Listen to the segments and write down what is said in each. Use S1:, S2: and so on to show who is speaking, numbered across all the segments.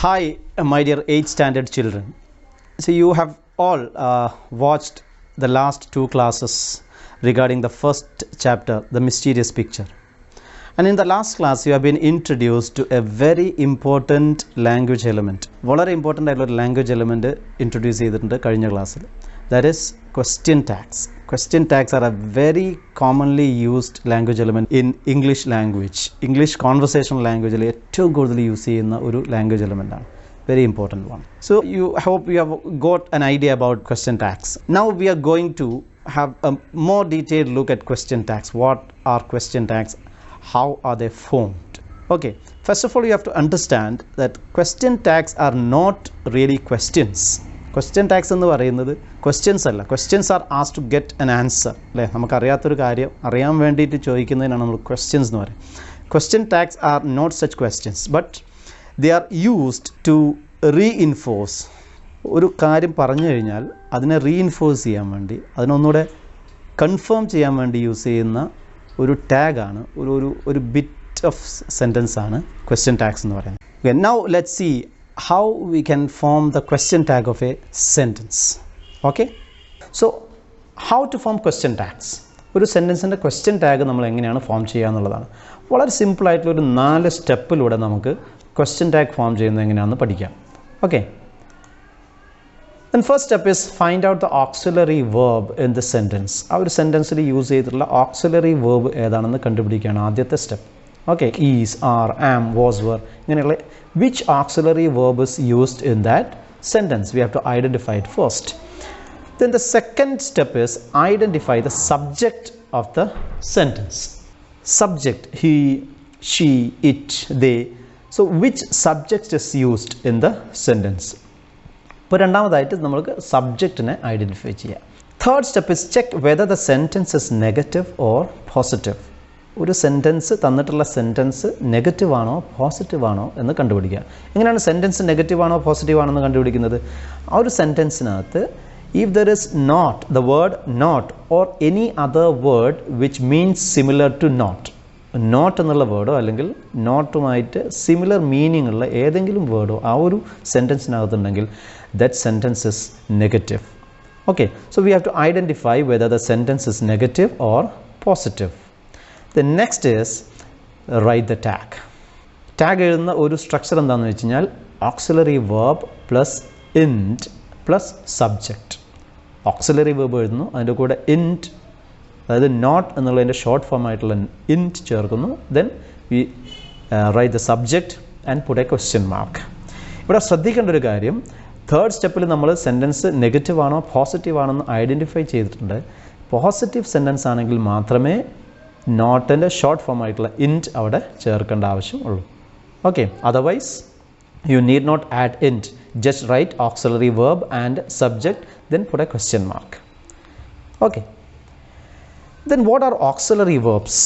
S1: Hi, my dear 8th standard children. So, you have all watched the last two classes regarding the first chapter, The Mysterious Picture. And in the last class, you have been introduced to a very important language element. Very important language element introduced in the class. That is question tags. Question tags are a very commonly used language element in English language. English conversational language is too good use in the language element. Very important one. So you hope you have got an idea about question tags. Now we are going to have a more detailed look at question tags. What are question tags? How are they formed? Okay, first of all, you have to understand that question tags are not really questions. Question tags എന്ന് പറയുന്നത് questions അല്ല. Questions are asked to get an answer. അല്ലേ, നമുക്കറിയാത്തൊരു കാര്യം അറിയാൻ വേണ്ടിയിട്ട് ചോദിക്കുന്നതിനാണ് നമ്മൾ questions എന്ന് പറയുന്നത്. Question tags are not such questions, but they are used to reinforce. ഒരു കാര്യം പറഞ്ഞു കഴിഞ്ഞാൽ അതിനെ റീഇൻഫോഴ്സ് ചെയ്യാൻ വേണ്ടി, അതിനൊന്നുകൂടെ കൺഫേം ചെയ്യാൻ വേണ്ടി യൂസ് ചെയ്യുന്ന ഒരു ടാഗാണ്, ഒരു ബിറ്റ് ഓഫ് സെൻറ്റൻസ് ആണ് ക്വസ്റ്റ്യൻ ടാഗ്സ് എന്ന് പറയുന്നത്. Okay, now let's see how we can form the question tag of a sentence. Okay, so how to form question tags? ഒരു സെൻറ്റൻസിൻ്റെ ക്വസ്റ്റ്യൻ ടാഗ് നമ്മൾ എങ്ങനെയാണ് ഫോം ചെയ്യുക എന്നുള്ളതാണ്. വളരെ സിമ്പിളായിട്ടുള്ള ഒരു 4 സ്റ്റെപ്പിലൂടെ നമുക്ക് ക്വസ്റ്റ്യൻ ടാഗ് ഫോം ചെയ്യുന്നത് എങ്ങനെയാണെന്ന് പഠിക്കാം. Okay, then first step is find out the auxiliary verb in the sentence. ആ ഒരു സെൻറ്റൻസിൽ യൂസ് ചെയ്തിട്ടുള്ള auxiliary verb ഏതാണെന്ന് കണ്ടുപിടിക്കുകയാണ് ആദ്യത്തെ step. Okay, is, are, am, was, were, ഇങ്ങനെയുള്ള which auxiliary verb is used in that sentence. We have to identify it first. Then the second step is identify the subject of the sentence. Subject, he, she, it, they. So which subject is used in the sentence? ഇപ്പോൾ രണ്ടാമതായിട്ട് നമുക്ക് സബ്ജക്റ്റിനെ identify ചെയ്യാം. Third step is check whether the sentence is negative or positive. ഒരു sentence തന്നിട്ടുള്ള sentence negative ആണോ positive ആണോ എന്ന് കണ്ടുപിടിക്കുക. എങ്ങനെയാണ് സെൻറ്റൻസ് നെഗറ്റീവ് ആണോ പോസിറ്റീവ് ആണോ എന്ന് കണ്ടുപിടിക്കുന്നത്? ആ ഒരു സെൻറ്റൻസിനകത്ത് if there is not, the word not or any other word which means similar to not, not എന്നുള്ള വേർഡോ അല്ലെങ്കിൽ നോട്ടുമായിട്ട് സിമിലർ മീനിങ് ഉള്ള ഏതെങ്കിലും വേർഡോ ആ ഒരു സെൻറ്റൻസിനകത്തുണ്ടെങ്കിൽ that sentence is negative. Okay, so we have to identify whether the sentence is negative or positive. The next is write the tag. Tag എഴുതുന്ന ഒരു structure എന്താണെന്ന് വെച്ച് കഴിഞ്ഞാൽ auxiliary verb plus int plus subject. auxiliary verb എഴുതുന്നു, അതിൻ്റെ കൂടെ int, അതായത് not എന്നുള്ളതിൻ്റെ ഷോർട്ട് ഫോം ആയിട്ടുള്ള int ചേർക്കുന്നു. Then we write the subject and put a question mark. ഇവിടെ ശ്രദ്ധിക്കേണ്ട ഒരു കാര്യം, തേർഡ് സ്റ്റെപ്പിൽ നമ്മൾ സെൻറ്റൻസ് നെഗറ്റീവ് ആണോ പോസിറ്റീവ് ആണോ എന്ന് ഐഡൻറ്റിഫൈ ചെയ്തിട്ടുണ്ട്. പോസിറ്റീവ് സെൻറ്റൻസ് ആണെങ്കിൽ മാത്രമേ നോട്ടിൻ്റെ ഷോർട്ട് ഫോം ആയിട്ടുള്ള ഇൻറ്റ് അവിടെ ചേർക്കേണ്ട ആവശ്യമുള്ളൂ. Okay, otherwise you need not add n't, just write auxiliary verb and subject, then put a question mark. Okay, then what are auxiliary verbs?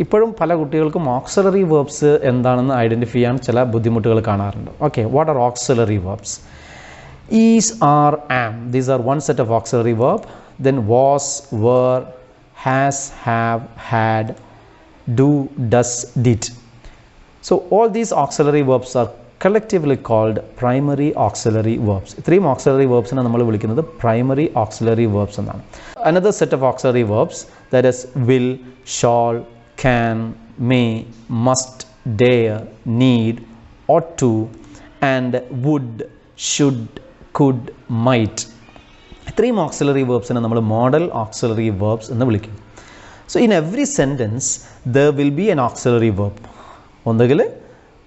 S1: ഇപ്പോഴും പല കുട്ടികൾക്കും ഓക്സിലറി വേർബ്സ് എന്താണെന്ന് ഐഡൻറ്റിഫൈ ചെയ്യാൻ ചില ബുദ്ധിമുട്ടുകൾ കാണാറുണ്ട്. Okay, what are auxiliary verbs? Is, are, am, these are one set of auxiliary verb. Then was, were, has, have, had, do, does, did. So all these auxiliary verbs are collectively called primary auxiliary verbs. Three auxiliary verbs are നമ്മൾ വിളിക്കുന്നത് primary auxiliary verbs എന്നാണ്. Another set of auxiliary verbs, that is will, shall, can, may, must, dare, need, ought to, and would, should, could, might. Three auxiliary verbs are നമ്മൾ model auxiliary verbs എന്ന് വിളിക്കും. So in every sentence there will be an auxiliary verb. ഒന്നുകിൽ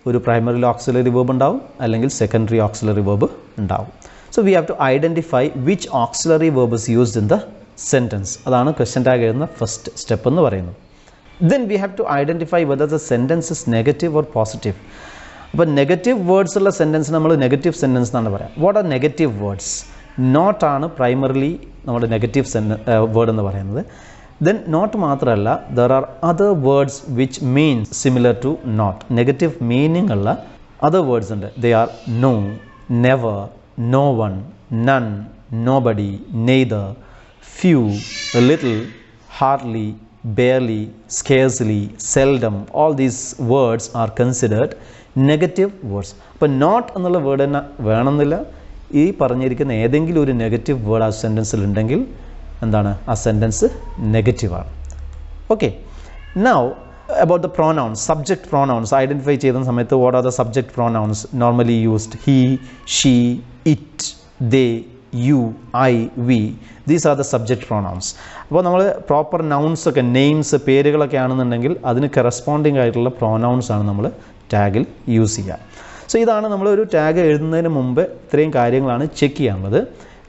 S1: ഒരു primary auxiliary verb ഉണ്ടാവും, അല്ലെങ്കിൽ secondary auxiliary verb ഉണ്ടാവും. So we have to identify which auxiliary verb is used in the sentence. അതാണ് question tag എഴുതുന്ന first step എന്ന് പറയുന്നത്. Then we have to identify whether the sentence is negative or positive. അപ്പോൾ negative words ഉള്ള sentence നമ്മൾ negative sentence എന്നാണ് പറയാം. What are negative words? Not ആണ് പ്രൈമറിലി നമ്മുടെ നെഗറ്റീവ് വേർഡ് എന്ന് പറയുന്നത്. ദെൻ നോട്ട് മാത്രമല്ല, there are other words which means similar to not. Negative meaning ഉള്ള അതർ വേർഡ്സ് ഉണ്ട്. They are no, never, no one, none, nobody, neither, few, little, hardly, barely, scarcely, seldom. All these words are considered negative words. അപ്പോൾ not എന്നുള്ള word തന്നെ വേണമെന്നില്ല. ഈ പറഞ്ഞിരിക്കുന്ന ഏതെങ്കിലും ഒരു നെഗറ്റീവ് വേർഡ് ആ സെൻറ്റൻസിൽ ഉണ്ടെങ്കിൽ എന്താണ് ആ സെൻറ്റൻസ് നെഗറ്റീവാണ്. Okay, now about the pronouns, subject pronouns identify ചെയ്യുന്ന സമയത്ത് what are the subject pronouns normally used? He, she, it, they, you, I, we. These are the subject pronouns. അപ്പോൾ നമ്മൾ പ്രോപ്പർ നൗൺസ് ഒക്കെ നെയിംസ് പേരുകളൊക്കെ ആണെന്നുണ്ടെങ്കിൽ അതിന് corresponding ആയിട്ടുള്ള pronouns ആണ് നമ്മൾ ടാഗിൽ യൂസ് ചെയ്യുക. സോ ഇതാണ് നമ്മൾ ഒരു ടാഗ് എഴുതുന്നതിന് മുമ്പ് ഇത്രയും കാര്യങ്ങളാണ് ചെക്ക് ചെയ്യാനുള്ളത്.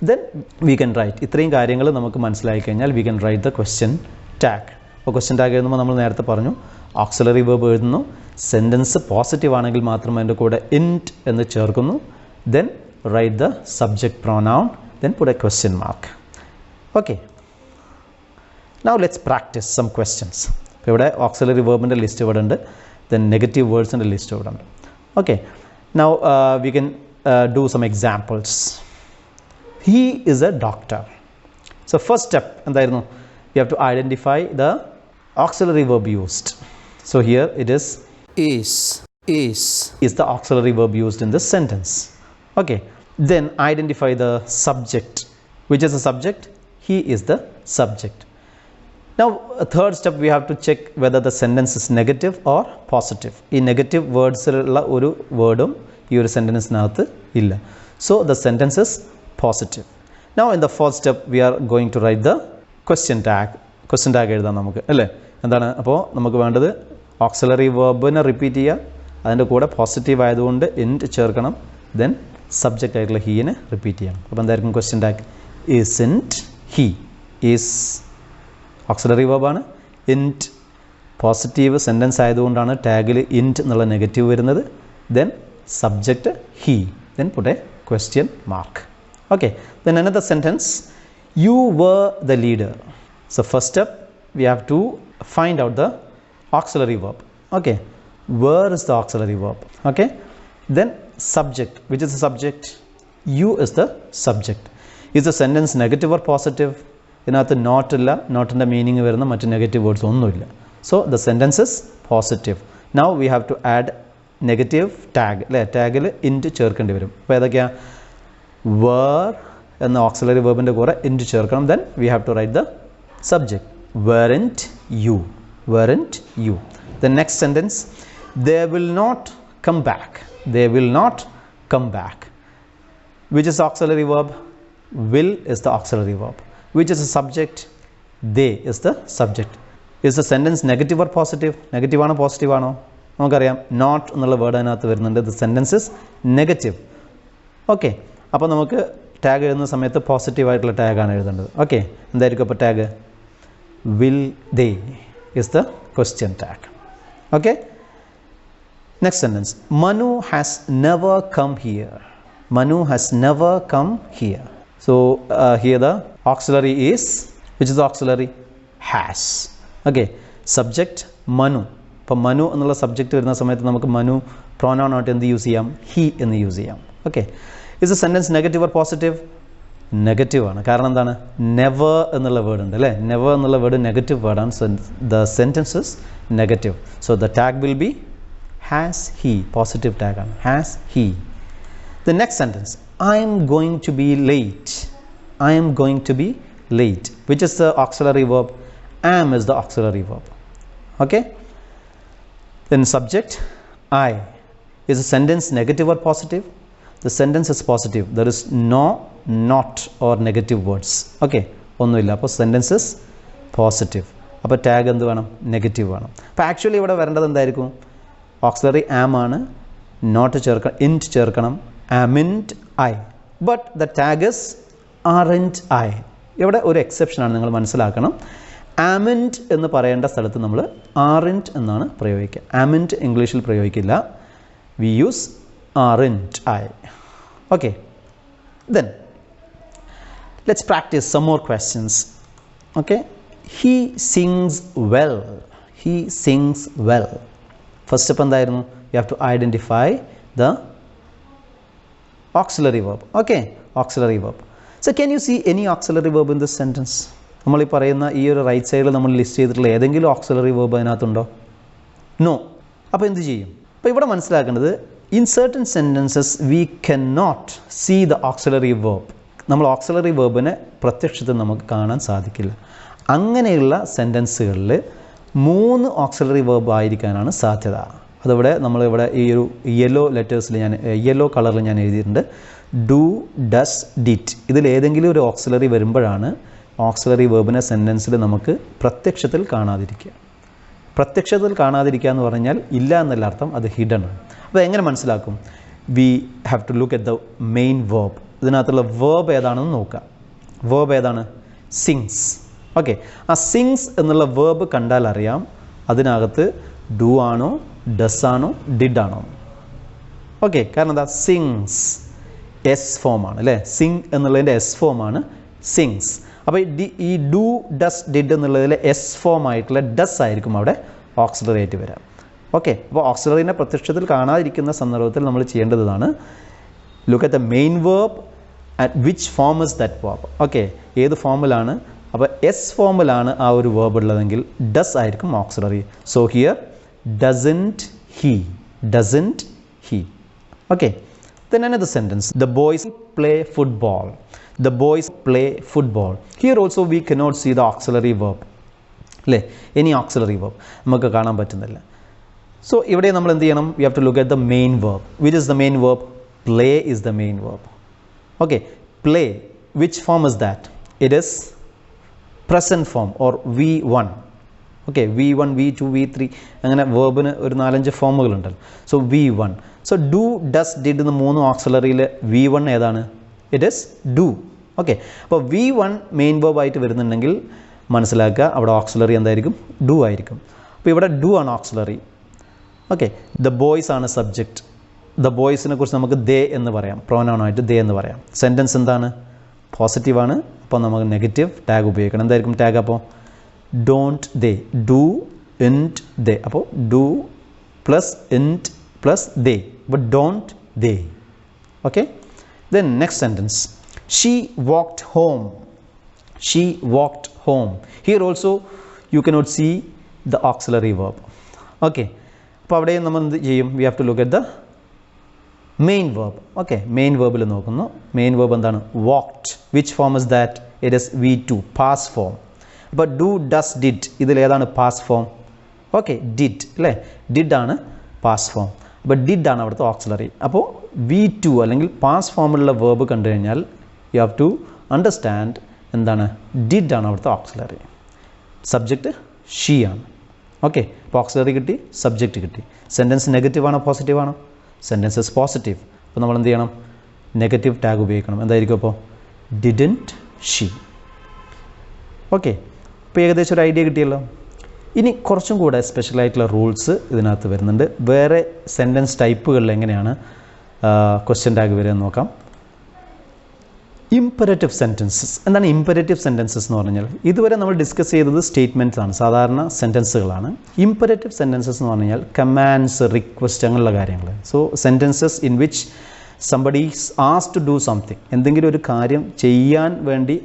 S1: Then we can write. ഇത്രയും കാര്യങ്ങൾ നമുക്ക് മനസ്സിലായി കഴിഞ്ഞാൽ we can write the question tag. അപ്പോൾ ക്വസ്റ്റ്യൻ ടാഗ് എഴുതുമ്പോൾ നമ്മൾ നേരത്തെ പറഞ്ഞു ഓക്സിലറി വേർബ് എഴുതുന്നു. സെൻറ്റൻസ് പോസിറ്റീവ് ആണെങ്കിൽ മാത്രം അതിൻ്റെ കൂടെ ഇൻറ്റ് എന്ന് ചേർക്കുന്നു. Then write the subject pronoun, then put a question mark. Okay, now let's practice some questions. ഇപ്പോൾ ഇവിടെ ഓക്സിലറി വേർബിൻ്റെ ലിസ്റ്റ് ഇവിടെ ഉണ്ട്. ദെൻ നെഗറ്റീവ് വേർഡ്സിൻ്റെ ലിസ്റ്റ് ഇവിടെ ഉണ്ട്. Okay, now we can do some examples. He is a doctor. So first step എന്തായിരുന്നു? You have to identify the auxiliary verb used. So here it is is the auxiliary verb used in this sentence. Okay, then identify the subject. Which is the subject? He is the subject. Now a third step, we have to check whether the sentence is negative or positive. ഈ negative വേർഡ്സിലുള്ള ഒരു വേർഡും ഈ ഒരു സെൻറ്റൻസിനകത്ത് ഇല്ല. So the sentence is positive. Now in the fourth step, we are going to write the question tag എഴുതാം നമുക്ക്, അല്ലേ? എന്താണ് അപ്പോൾ നമുക്ക് വേണ്ടത്? ഓക്സിലറി വേർബിനെ റിപ്പീറ്റ് ചെയ്യുക, അതിൻ്റെ കൂടെ പോസിറ്റീവ് ആയതുകൊണ്ട് ഇൻറ്റ് ചേർക്കണം. ദെൻ സബ്ജക്റ്റ് ആയിട്ടുള്ള ഹീനെ റിപ്പീറ്റ് ചെയ്യണം. അപ്പോൾ എന്തായിരിക്കും question tag? Isn't he. Is auxiliary വേർബാണ്. ഇൻറ്റ് പോസിറ്റീവ് സെൻറ്റൻസ് ആയതുകൊണ്ടാണ് ടാഗിൽ ഇൻറ്റ് എന്നുള്ള നെഗറ്റീവ് വരുന്നത്. Then subject he, then put a question mark. Okay, then another sentence, you were the leader. So first step, we have to find out the auxiliary verb. Okay, where is the auxiliary verb? Okay, then subject. Which is the subject? You is the subject. Is the sentence negative or positive? ഇതിനകത്ത് not ഇല്ല. നോട്ടിൻ്റെ meaning വരുന്ന മറ്റ് negative words ഒന്നുമില്ല. So the sentence is positive. Now we have to add negative tag, അല്ലേ? ടാഗിൽ ഇൻറ്റ് ചേർക്കേണ്ടി വരും. അപ്പോൾ ഏതൊക്കെയാണ്? വേർ എന്ന ഓക്സിലറി വേർബിൻ്റെ കൂടെ ഇൻറ്റ് ചേർക്കണം. Then we have to write the subject. Weren't you. Weren't you. The next sentence, they will not come back. They will not come back. Which is auxiliary verb? Will is the auxiliary verb. Which is the subject? They is the subject. Is the sentence negative or positive? Negative ആണോ positive ആണോ? നമുക്കറിയാം not എന്നുള്ള word അതിനകത്ത് വരുന്നുണ്ട്. The sentence is negative. Okay, അപ്പോൾ നമുക്ക് tag എഴുതുന്ന സമയത്ത് പോസിറ്റീവായിട്ടുള്ള ടാഗാണ് എഴുതേണ്ടത്. ഓക്കെ, എന്തായിരിക്കും അപ്പോൾ tag? Will they is the question tag. Okay, next sentence, Manu has never come here. Manu has never come here. So here the auxiliary is, which is auxiliary? Has. Okay, subject Manu. അപ്പോൾ മനു എന്നുള്ള subject വരുന്ന സമയത്ത് നമുക്ക് Manu pronoun ആയിട്ട് എന്ത് use ചെയ്യാം? He എന്ന് use ചെയ്യാം. Okay, is the sentence negative or positive? Negative ആണ്. കാരണം എന്താണ്? നെവർ എന്നുള്ള വേർഡ് ഉണ്ട്, അല്ലേ? നെവർ എന്നുള്ള വേർഡ് നെഗറ്റീവ് വേർഡാണ്. So the sentence is negative. So the tag will be has he. Positive ടാഗാണ്. Has he. The next sentence, I'm going to be late. I'm going to be late. Which is the auxiliary verb? am is the auxiliary verb. Okay, then subject I. Is the sentence negative or positive? The sentence is positive. There is no not or negative words. Okay, ഒന്നുമില്ല. അപ്പോൾ sentence is positive. അപ്പോൾ tag എന്ത് വേണം? Negative വേണം. അപ്പോൾ actually ഇവിടെ വരേണ്ടത് എന്തായിരിക്കും? ഓക്സിലറി ആം ആണ്. നോട്ട് ചേർക്കണം, ഇൻറ്റ് ചേർക്കണം. Amn't I. But the tag is aren't I. ഇവിടെ ഒരു എക്സെപ്ഷനാണ്, നിങ്ങൾ മനസ്സിലാക്കണം. ആമിൻറ്റ് എന്ന് പറയേണ്ട സ്ഥലത്ത് നമ്മൾ ആറിൻറ്റ് എന്നാണ് പ്രയോഗിക്കുക. ആമിൻറ്റ് ഇംഗ്ലീഷിൽ പ്രയോഗിക്കില്ല. We use aren't I. Okay, then let's practice some more questions. Okay, he sings well. He sings well. First step എന്തായിരുന്നു? You have to identify the auxiliary verb. Okay, auxiliary verb. So can you see any auxiliary verb in this sentence? നമ്മൾ ഈ പറയുന്ന ഈ ഒരു right സൈഡിൽ നമ്മൾ list ചെയ്തിട്ടുള്ള ഏതെങ്കിലും ഓക്സിലറി വേർബ് അതിനകത്തുണ്ടോ? നോ. അപ്പോൾ എന്ത് ചെയ്യും? അപ്പോൾ ഇവിടെ മനസ്സിലാക്കേണ്ടത് in certain sentences we cannot see the auxiliary verb. നമ്മൾ ഓക്സിലറി വേർബിനെ പ്രത്യക്ഷത്തിൽ നമുക്ക് കാണാൻ സാധിക്കില്ല. അങ്ങനെയുള്ള സെൻറ്റൻസുകളിൽ 3 ഓക്സിലറി വേർബ് ആയിരിക്കാനാണ് സാധ്യത. അതിവിടെ നമ്മളിവിടെ ഈ ഒരു യെല്ലോ കളറിൽ ഞാൻ എഴുതിയിട്ടുണ്ട്. Do, does, did. ഇതിലേതെങ്കിലും ഒരു ഓക്സിലറി വരുമ്പോഴാണ് ഓക്സിലറി വേർബിനെ സെൻറ്റൻസിൽ നമുക്ക് പ്രത്യക്ഷത്തിൽ കാണാതിരിക്കുക. പ്രത്യക്ഷത്തിൽ കാണാതിരിക്കുക എന്ന് പറഞ്ഞാൽ ഇല്ല എന്നല്ല അർത്ഥം, അത് ഹിഡൻ ആണ്. അപ്പോൾ എങ്ങനെ മനസ്സിലാക്കും? We have to look at the main verb. ഇതിനകത്തുള്ള വേർബ് ഏതാണെന്ന് നോക്കുക. വേർബ് ഏതാണ്? സിങ്സ്. ഓക്കെ, ആ സിങ്സ് എന്നുള്ള വേർബ് കണ്ടാൽ അറിയാം അതിനകത്ത് ഡു ആണോ, ഡസ് ആണോ, ഡിഡ് ആണോ. ഓക്കെ, കാരണം എന്താ? സിങ്സ് എസ് ഫോമാണ് അല്ലേ? സിങ് എന്നുള്ളതിൻ്റെ എസ് ഫോമാണ് സിങ്സ്. അപ്പോൾ ഈ ഡു, ഡസ്, ഡിഡ് എന്നുള്ളതിൽ എസ് ഫോം ആയിട്ടുള്ള ഡസ് ആയിരിക്കും അവിടെ ഓക്സിലറി ആയിട്ട് വരാം. ഓക്കെ, അപ്പോൾ ഓക്സിലറിനെ പ്രത്യക്ഷത്തിൽ കാണാതിരിക്കുന്ന സന്ദർഭത്തിൽ നമ്മൾ ചെയ്യേണ്ടതാണ് look at the main verb at which form is that verb. Okay, ഏത് ഫോമിലാണ്? അപ്പോൾ എസ് ഫോമിലാണ് ആ ഒരു വേർബ് ഉള്ളതെങ്കിൽ ഡസ് ആയിരിക്കും auxiliary. So here doesn't he, doesn't he. Okay, then another sentence, the boys play football. The boys play football. Here also we cannot see the auxiliary verb. അല്ലേ? any auxiliary verb നമുക്ക് കാണാൻ പറ്റുന്നില്ല. So ഇവിടെ നമ്മൾ എന്ത് ചെയ്യണം? we have to look at the main verb. Which is the main verb? Play is the main verb. Okay, play, which form is that? It is present form or V1. Okay, V1, V2, V3 അങ്ങനെ വേർബിന് ഒരു 4-5 ഫോമുകളുണ്ടല്ലോ. So V1. So do, does, did എന്ന 3 ഓക്സിലറിയിൽ V1 ഏതാണ്? It is do. Okay, അപ്പോൾ V1 main verb ആയിട്ട് വരുന്നുണ്ടെങ്കിൽ മനസ്സിലാക്കുക അവിടെ ഓക്സിലറി എന്തായിരിക്കും? ഡു ആയിരിക്കും. അപ്പോൾ ഇവിടെ ഡു ആണ് ഓക്സിലറി. ഓക്കെ, ദ ബോയ്സ് ആണ് സബ്ജക്റ്റ്. ദ ബോയ്സിനെ കുറിച്ച് നമുക്ക് ദേ എന്ന് പറയാം, പ്രോനൗണായിട്ട് ദേ എന്ന് പറയാം. സെൻറ്റൻസ് എന്താണ്? പോസിറ്റീവാണ്. അപ്പോൾ നമുക്ക് നെഗറ്റീവ് ടാഗ് ഉപയോഗിക്കണം. എന്തായിരിക്കും ടാഗ്? അപ്പോൾ don't they, do n't they. അപ്പോൾ do plus n't plus they, but don't they. Okay, then next sentence, she walked home. She walked home. Here also you cannot see the auxiliary verb. Okay, അപ്പോൾ അവിടെ നമ്മൾ എന്ത് ചെയ്യും? We have to look at the main verb. Okay, main വേർബിൽ നോക്കുന്നു. Main verb എന്താണ്? Walked. Which form is that? It is V2, past form. അപ്പോൾ do, does, did ഇതിലേതാണ് പാസ് ഫോം? ഓക്കെ, ഡിഡ് അല്ലേ? ഡിഡ് ആണ് പാസ് ഫോം. അപ്പോൾ did ആണ് അവിടുത്തെ ഓക്സിലറി. അപ്പോൾ V2 അല്ലെങ്കിൽ പാസ് ഫോമിലുള്ള വേർബ് കണ്ടു കഴിഞ്ഞാൽ യു ഹാവ് ടു അണ്ടർസ്റ്റാൻഡ് എന്താണ്? ഡിഡ് ആണ് അവിടുത്തെ ഓക്സിലറി. സബ്ജക്റ്റ് ഷീ ആണ്. ഓക്കെ, അപ്പോൾ ഓക്സിലറി കിട്ടി, സബ്ജക്റ്റ് കിട്ടി. സെൻറ്റൻസ് നെഗറ്റീവ് ആണോ പോസിറ്റീവ് ആണോ? Sentence is positive. അപ്പോൾ നമ്മൾ എന്ത് ചെയ്യണം? നെഗറ്റീവ് ടാഗ് ഉപയോഗിക്കണം. എന്തായിരിക്കും അപ്പോൾ? Didn't she. ഓക്കെ, ഇപ്പോൾ ഏകദേശം ഒരു ഐഡിയ കിട്ടിയല്ലോ. ഇനി കുറച്ചും കൂടെ സ്പെഷ്യലായിട്ടുള്ള റൂൾസ് ഇതിനകത്ത് വരുന്നുണ്ട്. വേറെ സെൻറ്റൻസ് ടൈപ്പുകളിൽ എങ്ങനെയാണ് ക്വസ്റ്റ്യൻ ടാഗ് വരിക എന്ന് നോക്കാം. Imperative sentences. എന്താണ് ഇമ്പരേറ്റീവ് സെൻറ്റൻസസ് എന്ന് പറഞ്ഞാൽ? ഇതുവരെ നമ്മൾ ഡിസ്കസ് ചെയ്തത് സ്റ്റേറ്റ്മെൻറ്റ്സ് ആണ്, സാധാരണ സെൻറ്റൻസുകളാണ്. ഇമ്പരേറ്റീവ് സെൻറ്റൻസസ് എന്ന് പറഞ്ഞാൽ കമാൻഡ്സ്, റിക്വസ്റ്റ് അങ്ങനെയുള്ള കാര്യങ്ങൾ. So sentences in which somebody is asked to do something, എന്തെങ്കിലും ഒരു കാര്യം ചെയ്യാൻ വേണ്ടി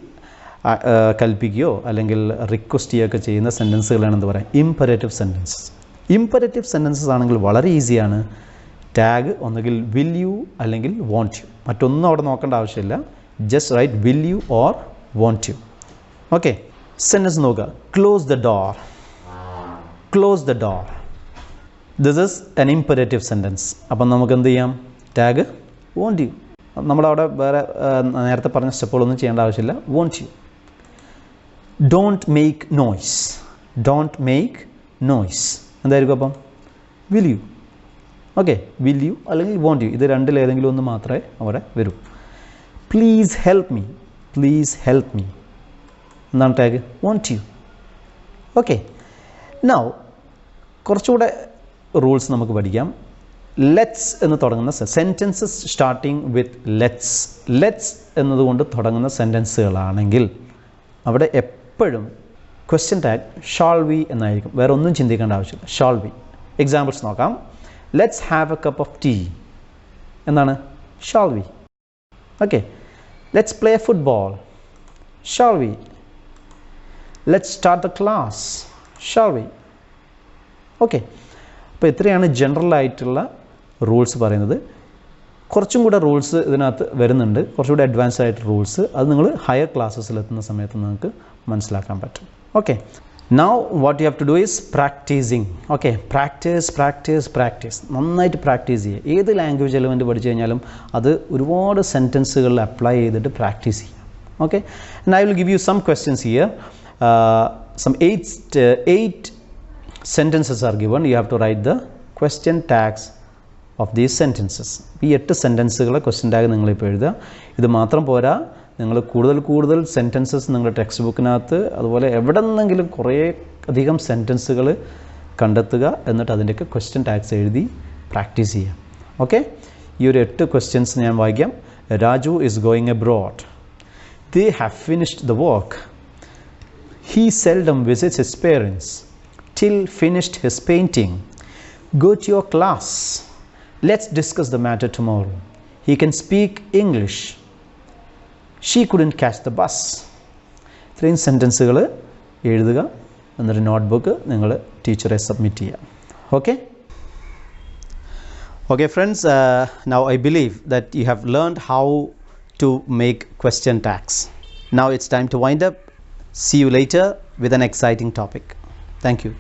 S1: കൽപ്പിക്കുകയോ അല്ലെങ്കിൽ റിക്വസ്റ്റ് ചെയ്യുകയൊക്കെ ചെയ്യുന്ന സെൻറ്റൻസുകളാണ് എന്ത് പറയുക? Imperative sentences. ഇമ്പരേറ്റീവ് സെൻറ്റൻസസ് ആണെങ്കിൽ വളരെ ഈസിയാണ്. ടാഗ് ഒന്നുകിൽ വിൽ യു അല്ലെങ്കിൽ വോണ്ട് യു. മറ്റൊന്നും അവിടെ നോക്കേണ്ട ആവശ്യമില്ല. Just write will you or won't you. Okay, sentence നോക്കുക. Close the door. Close the door. This is an imperative sentence. അപ്പം നമുക്ക് എന്ത് ചെയ്യാം? Tag won't you. നമ്മളവിടെ വേറെ നേരത്തെ പറഞ്ഞ സ്റ്റെപ്പുകളൊന്നും ചെയ്യേണ്ട ആവശ്യമില്ല. Won't you. Don't make noise. Don't make noise എന്തായിരിക്കും അപ്പം? Will you. Okay, will you അല്ലെങ്കിൽ വോണ്ട് യു, ഇത് രണ്ടിലേതെങ്കിലും ഒന്ന് മാത്രമേ അവിടെ വരൂ. Please help me. Please help me എന്താണ് tag? Won't you. Okay, now കുറച്ചുകൂടെ റൂൾസ് നമുക്ക് പഠിക്കാം. ലെറ്റ്സ് എന്ന് തുടങ്ങുന്ന sentences starting with let's. Let's എന്നതുകൊണ്ട് തുടങ്ങുന്ന സെൻറ്റൻസുകളാണെങ്കിൽ അവിടെ എപ്പോഴും ക്വസ്റ്റ്യൻ ടാഗ് ഷാൾ വി എന്നായിരിക്കും. വേറെ ഒന്നും ചിന്തിക്കേണ്ട ആവശ്യമില്ല. Shall we. എക്സാമ്പിൾസ് നോക്കാം. Let's have a cup of tea എന്താണ്? Shall we. Okay, let's play football. Shall we. Let's start the class. Shall we. Okay, അപ്പോൾ ഇത്രയാണ് ജനറൽ ആയിട്ടുള്ള റൂൾസ് പറയുന്നത്. കുറച്ചും കൂടെ റൂൾസ് ഇതിനകത്ത് വരുന്നുണ്ട്, കുറച്ചുകൂടെ അഡ്വാൻസ് ആയിട്ട് റൂൾസ്. അത് നിങ്ങൾ ഹയർ ക്ലാസ്സസിലെത്തുന്ന സമയത്ത് നിങ്ങൾക്ക് മനസ്സിലാക്കാൻ പറ്റും. Okay, now what you have to do is practicing. Okay, practice നന്നായിട്ട് പ്രാക്ടീസ് ചെയ്യുക. ഏത് ലാംഗ്വേജ് എലമെൻറ്റ് പഠിച്ചു കഴിഞ്ഞാലും അത് ഒരുപാട് സെൻറ്റൻസുകളിൽ അപ്ലൈ ചെയ്തിട്ട് പ്രാക്ടീസ് ചെയ്യുക. Okay, and I will give you some questions here. Some eight sentences are given. You have to write the question tags of these sentences. ഈ 8 സെൻറ്റൻസുകളെ ക്വസ്റ്റ്യൻ ടാഗ് നിങ്ങളിപ്പോൾ എഴുതുക. ഇത് മാത്രം പോരാ, നിങ്ങൾ കൂടുതൽ സെൻറ്റൻസസ് നിങ്ങളുടെ ടെക്സ്റ്റ് ബുക്കിനകത്ത് അതുപോലെ എവിടെ നിന്നെങ്കിലും കുറേ അധികം സെൻറ്റൻസുകൾ കണ്ടെത്തുക, എന്നിട്ട് അതിൻ്റെയൊക്കെ ക്വസ്റ്റ്യൻ ടാഗ്സ് എഴുതി പ്രാക്ടീസ് ചെയ്യുക. ഓക്കെ, ഈ ഒരു 8 ക്വസ്റ്റ്യൻസ് ഞാൻ വായിക്കാം. Raju is going abroad. They have finished the work. He seldom visits his parents till finished his painting. Go to your class. Let's discuss the matter tomorrow. He can speak English. She couldn't catch the bus. ഇത്രയും സെൻറ്റൻസുകൾ എഴുതുക, എന്നിട്ട് notebook നിങ്ങൾ ടീച്ചറെ submit ചെയ്യുക. Okay, okay friends, now I believe that you have learned how to make question tags. Now it's time to wind up. See you later with an exciting topic. Thank you.